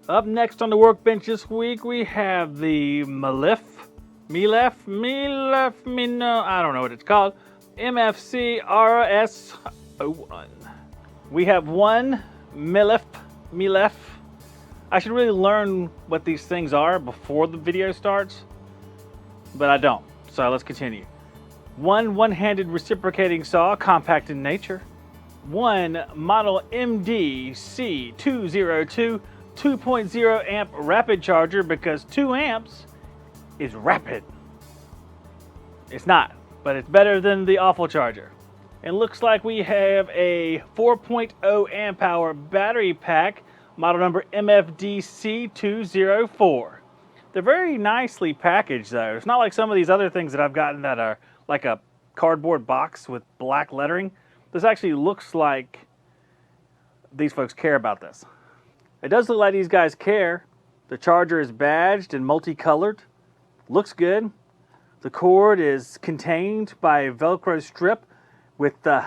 Up next on the workbench this week, we have the Meliff, I don't know what it's called, MFC RS01. We have one Meliff. I should really learn what these things are before the video starts, but I don't. So let's continue. One one-handed reciprocating saw, compact in nature. One model MD-C202 2.0 amp rapid charger, because 2 amps is rapid. It's not, but it's better than the awful charger. It looks like we have a 4.0 amp hour battery pack, model number MFDC204. They're very nicely packaged though. It's not like some of these other things that I've gotten that are like a cardboard box with black lettering. This actually looks like these folks care about this. It does look like these guys care. The charger is badged and multicolored. Looks good. The cord is contained by a Velcro strip with the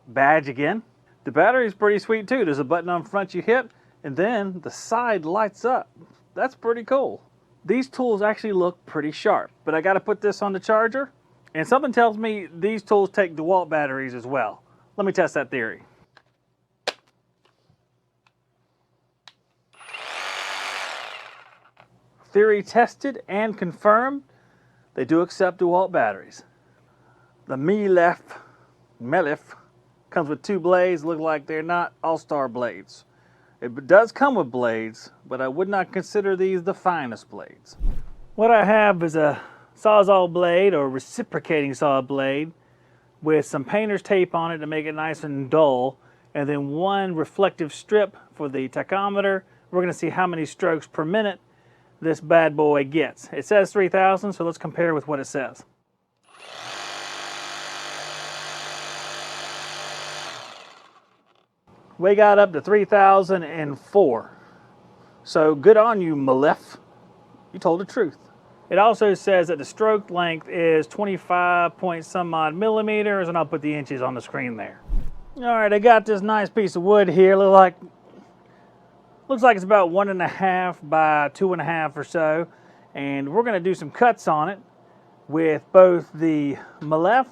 badge again. The battery is pretty sweet too. There's a button on front you hit, and then the side lights up. That's pretty cool. These tools actually look pretty sharp, but I got to put this on the charger, and something tells me these tools take DeWalt batteries as well. Let me test that theory. Theory tested and confirmed. They do accept DeWalt batteries. The Meliff comes with 2 blades. Look like they're not all-star blades. It does come with blades, but I would not consider these the finest blades. What I have is a Sawzall blade, or reciprocating saw blade, with some painter's tape on it to make it nice and dull, and then one reflective strip for the tachometer. We're going to see how many strokes per minute this bad boy gets. It says 3,000, so let's compare with what it says. We got up to 3,004. So good on you, Meliff. You told the truth. It also says that the stroke length is 25 point some odd millimeters, and I'll put the inches on the screen there. All right, I got this nice piece of wood here. Looks like it's about 1.5 by 2.5 or so, and we're going to do some cuts on it with both the Meliff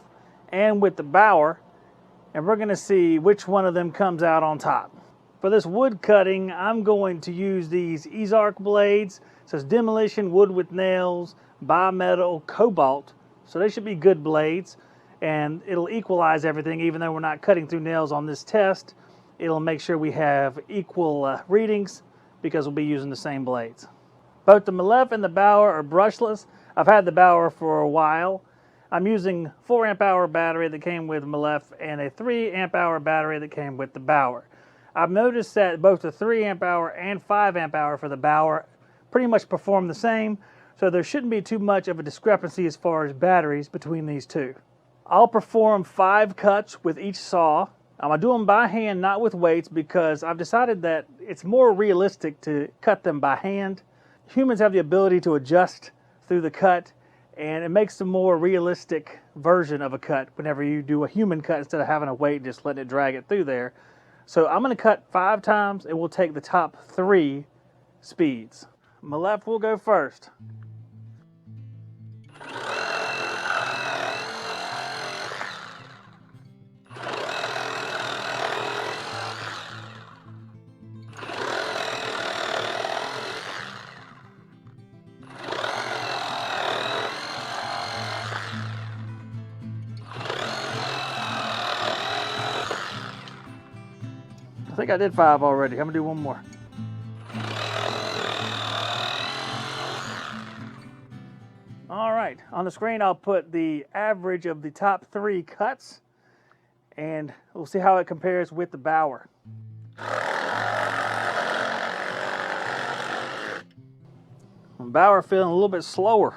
and with the Bauer, and we're going to see which one of them comes out on top. For this wood cutting, I'm going to use these Ozark blades. It says demolition wood with nails, bimetal, cobalt, so they should be good blades, and it'll equalize everything. Even though we're not cutting through nails on this test, it'll make sure we have equal readings, because we'll be using the same blades. Both the Meliff and the Bauer are brushless. I've had the Bauer for a while. I'm using 4 amp hour battery that came with Meliff and a 3 amp hour battery that came with the Bauer. I've noticed that both the 3 amp hour and 5 amp hour for the Bauer pretty much perform the same, so there shouldn't be too much of a discrepancy as far as batteries between these two. I'll perform 5 cuts with each saw. I'm going to do them by hand, not with weights, because I've decided that it's more realistic to cut them by hand. Humans have the ability to adjust through the cut, and it makes a more realistic version of a cut whenever you do a human cut instead of having a weight and just letting it drag it through there. So I'm going to cut 5 times, and we'll take the top 3 speeds. Meliff will go first. I think I did 5 already. I'm gonna do 1 more. All right, on the screen I'll put the average of the top 3 cuts, and we'll see how it compares with the Bauer. Bauer feeling a little bit slower.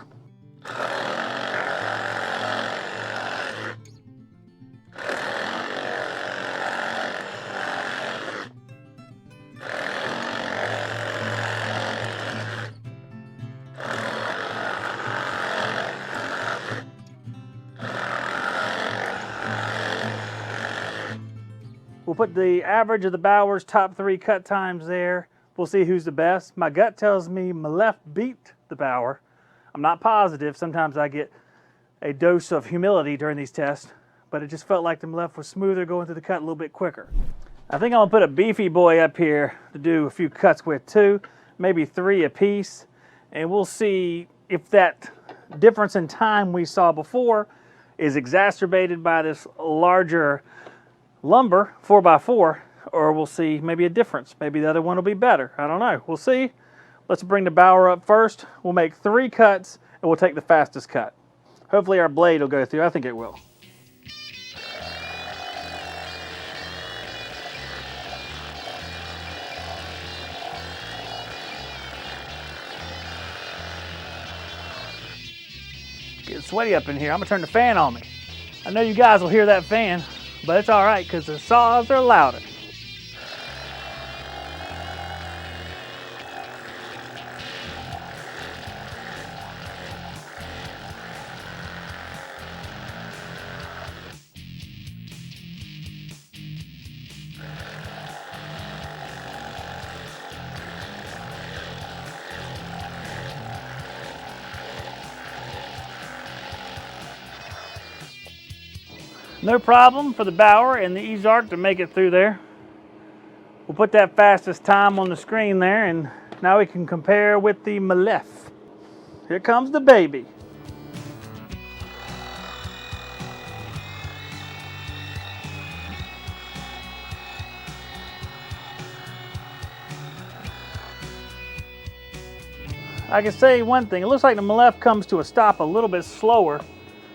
We'll put the average of the Bauer's top 3 cut times there. We'll see who's the best. My gut tells me Meliff beat the Bauer. I'm not positive. Sometimes I get a dose of humility during these tests, but it just felt like the Meliff was smoother, going through the cut a little bit quicker. I think I'm gonna put a beefy boy up here to do a few cuts with too, maybe 3 apiece, and we'll see if that difference in time we saw before is exacerbated by this larger lumber 4x4, or we'll see maybe a difference. Maybe the other one will be better. I don't know. We'll see. Let's bring the Bauer up first. We'll make 3 cuts and we'll take the fastest cut. Hopefully our blade will go through. I think it will. Getting sweaty up in here. I'm gonna turn the fan on me. I know you guys will hear that fan, but it's all right because the saws are louder. No problem for the Bauer and the Ozark to make it through there. We'll put that fastest time on the screen there, and now we can compare with the Meliff. Here comes the baby. I can say one thing, it looks like the Meliff comes to a stop a little bit slower.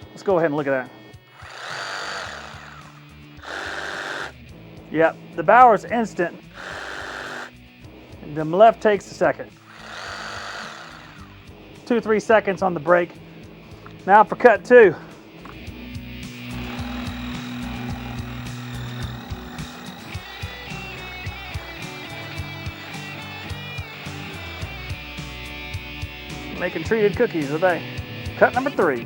Let's go ahead and look at that. Yep, the Bauer's instant. The Meliff takes a second. 2-3 seconds on the brake. Now for cut 2. Making treated cookies today. Cut number 3.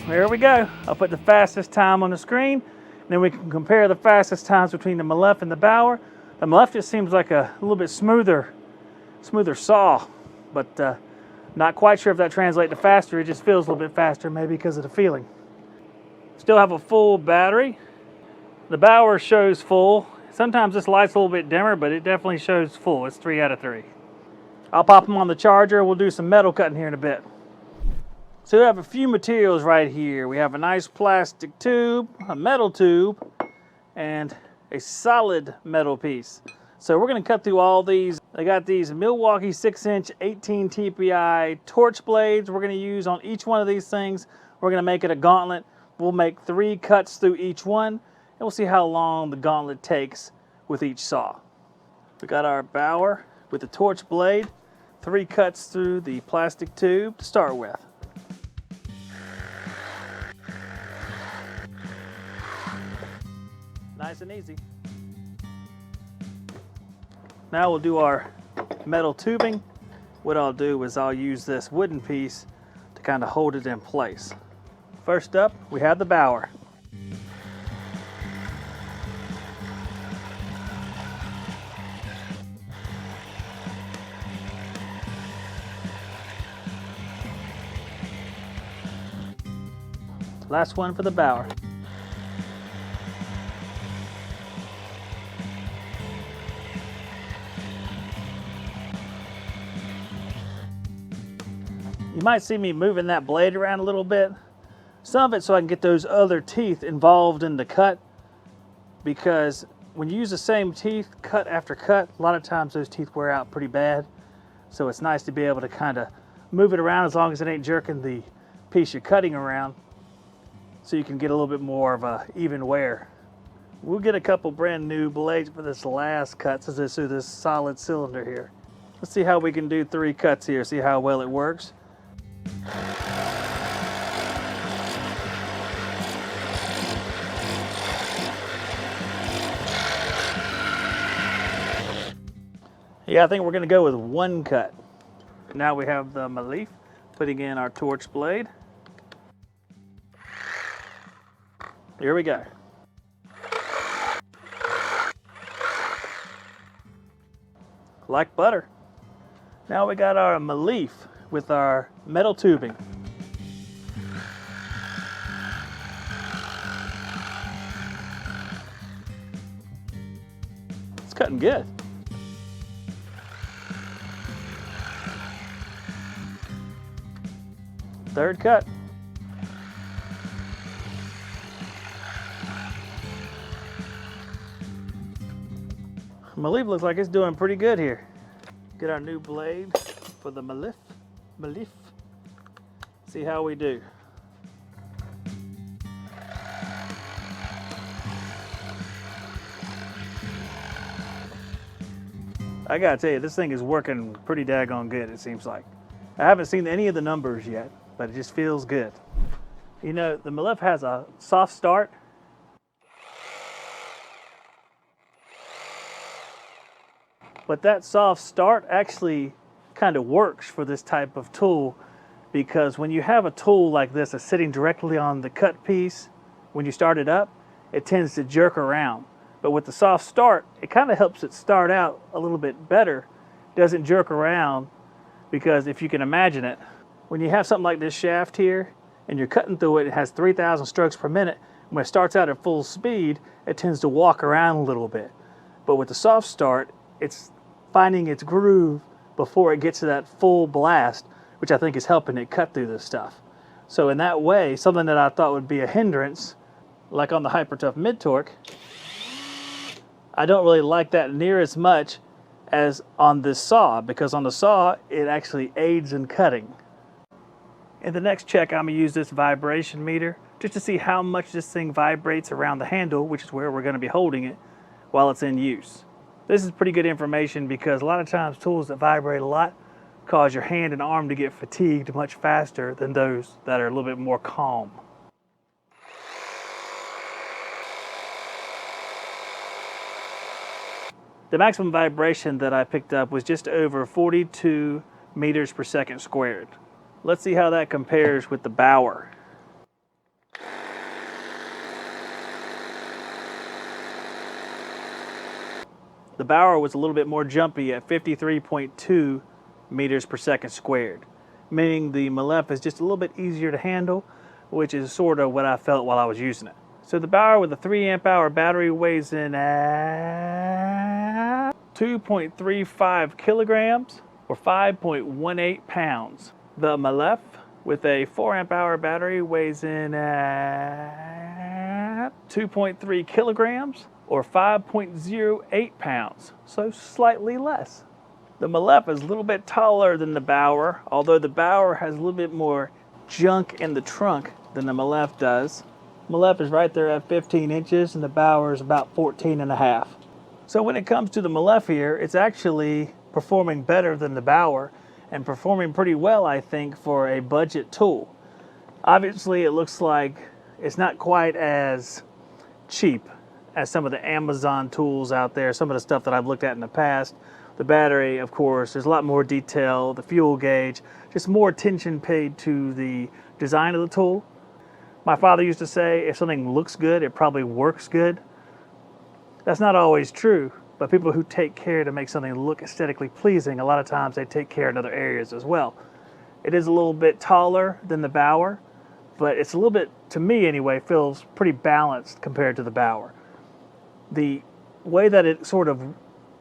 There we go. I'll put the fastest time on the screen. Then we can compare the fastest times between the Meliff and the Bauer. The Meliff just seems like a little bit smoother saw, but not quite sure if that translates to faster. It just feels a little bit faster, maybe because of the feeling. Still have a full battery. The Bauer shows full. Sometimes this light's a little bit dimmer, but it definitely shows full. It's 3 out of 3. I'll pop them on the charger. We'll do some metal cutting here in a bit. So we have a few materials right here. We have a nice plastic tube, a metal tube, and a solid metal piece. So we're gonna cut through all these. I got these Milwaukee 6-inch 18 TPI torch blades we're gonna use on each one of these things. We're gonna make it a gauntlet. We'll make 3 cuts through each one, and we'll see how long the gauntlet takes with each saw. We got our Bauer with the torch blade, 3 cuts through the plastic tube to start with. Nice and easy. Now we'll do our metal tubing. What I'll do is I'll use this wooden piece to kind of hold it in place. First up, we have the Bauer. Last one for the Bauer. You might see me moving that blade around a little bit. Some of it so I can get those other teeth involved in the cut, because when you use the same teeth cut after cut, a lot of times those teeth wear out pretty bad. So it's nice to be able to kind of move it around as long as it ain't jerking the piece you're cutting around, so you can get a little bit more of a even wear. We'll get a couple brand new blades for this last cut since this is this solid cylinder here. Let's see how we can do 3 cuts here, see how well it works. Yeah, I think we're gonna go with 1 cut. Now we have the Meliff Putting in our torch blade. Here we go. Like butter. Now we got our Meliff with our metal tubing. It's cutting good. Third cut. Meliff looks like it's doing pretty good here. Get our new blade for the Meliff. See how we do. I gotta tell you, this thing is working pretty daggone good, it seems like. I haven't seen any of the numbers yet, but it just feels good. You know, the Meliff has a soft start. But that soft start actually kind of works for this type of tool, because when you have a tool like this that's sitting directly on the cut piece, when you start it up, it tends to jerk around. But with the soft start, it kind of helps it start out a little bit better. It doesn't jerk around, because if you can imagine it, when you have something like this shaft here and you're cutting through it, it has 3,000 strokes per minute. When it starts out at full speed, it tends to walk around a little bit. But with the soft start, it's finding its groove before it gets to that full blast, which I think is helping it cut through this stuff. So in that way, something that I thought would be a hindrance, like on the Hyper Tough Mid Torque, I don't really like that near as much as on this saw, because on the saw, it actually aids in cutting. In the next check, I'm gonna use this vibration meter just to see how much this thing vibrates around the handle, which is where we're gonna be holding it while it's in use. This is pretty good information, because a lot of times tools that vibrate a lot cause your hand and arm to get fatigued much faster than those that are a little bit more calm. The maximum vibration that I picked up was just over 42 meters per second squared. Let's see how that compares with the Bauer. The Bauer was a little bit more jumpy at 53.2 meters per second squared, meaning the Meliff is just a little bit easier to handle, which is sort of what I felt while I was using it. So the Bauer with a 3 amp hour battery weighs in at 2.35 kilograms or 5.18 pounds. The Meliff with a 4 amp hour battery weighs in at 2.3 kilograms or 5.08 pounds, so slightly less. The Meliff is a little bit taller than the Bauer, although the Bauer has a little bit more junk in the trunk than the Meliff does. Meliff is right there at 15 inches and the Bauer is about 14 and a half. So when it comes to the Meliff here, it's actually performing better than the Bauer and performing pretty well, I think, for a budget tool. Obviously, it looks like it's not quite as cheap as some of the Amazon tools out there, some of the stuff that I've looked at in the past. The battery, of course, there's a lot more detail, the fuel gauge, just more attention paid to the design of the tool. My father used to say, if something looks good, it probably works good. That's not always true, but people who take care to make something look aesthetically pleasing, a lot of times they take care in other areas as well. It is a little bit taller than the Bauer, but it's a little bit, to me anyway, feels pretty balanced compared to the Bauer. The way that it sort of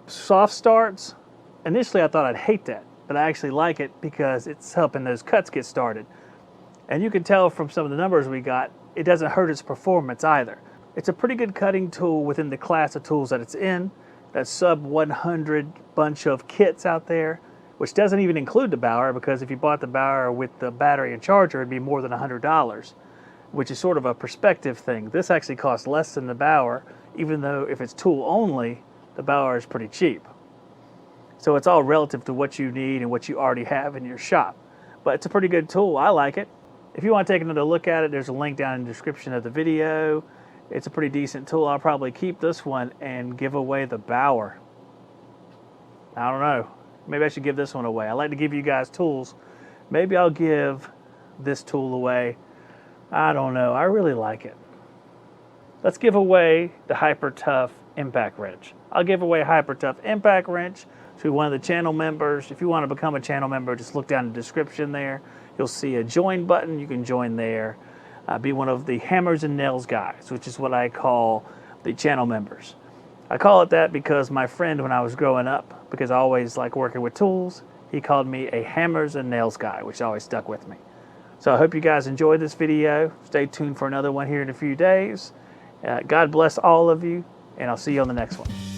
soft starts, initially I thought I'd hate that, but I actually like it because it's helping those cuts get started. And you can tell from some of the numbers we got, it doesn't hurt its performance either. It's a pretty good cutting tool within the class of tools that it's in. That sub 100 bunch of kits out there, which doesn't even include the Bauer, because if you bought the Bauer with the battery and charger, it'd be more than $100, which is sort of a perspective thing. This actually costs less than the Bauer, even though if it's tool only, the Bauer is pretty cheap. So it's all relative to what you need and what you already have in your shop. But it's a pretty good tool. I like it. If you want to take another look at it, there's a link down in the description of the video. It's a pretty decent tool. I'll probably keep this one and give away the Bauer. I don't know. Maybe I should give this one away. I like to give you guys tools Maybe I'll give this tool away. I don't know. I really like it. Let's give away the Hyper Tough Impact Wrench. I'll give away a Hyper Tough Impact Wrench to one of the channel members. If you want to become a channel member, just look down in the description there. You'll see a join button. You can join there. Be one of the hammers and nails guys, which is what I call the channel members. I call it that because my friend, when I was growing up, because I always like working with tools, he called me a hammers and nails guy, which always stuck with me. So I hope you guys enjoyed this video. Stay tuned for another one here in a few days. God bless all of you, and I'll see you on the next one.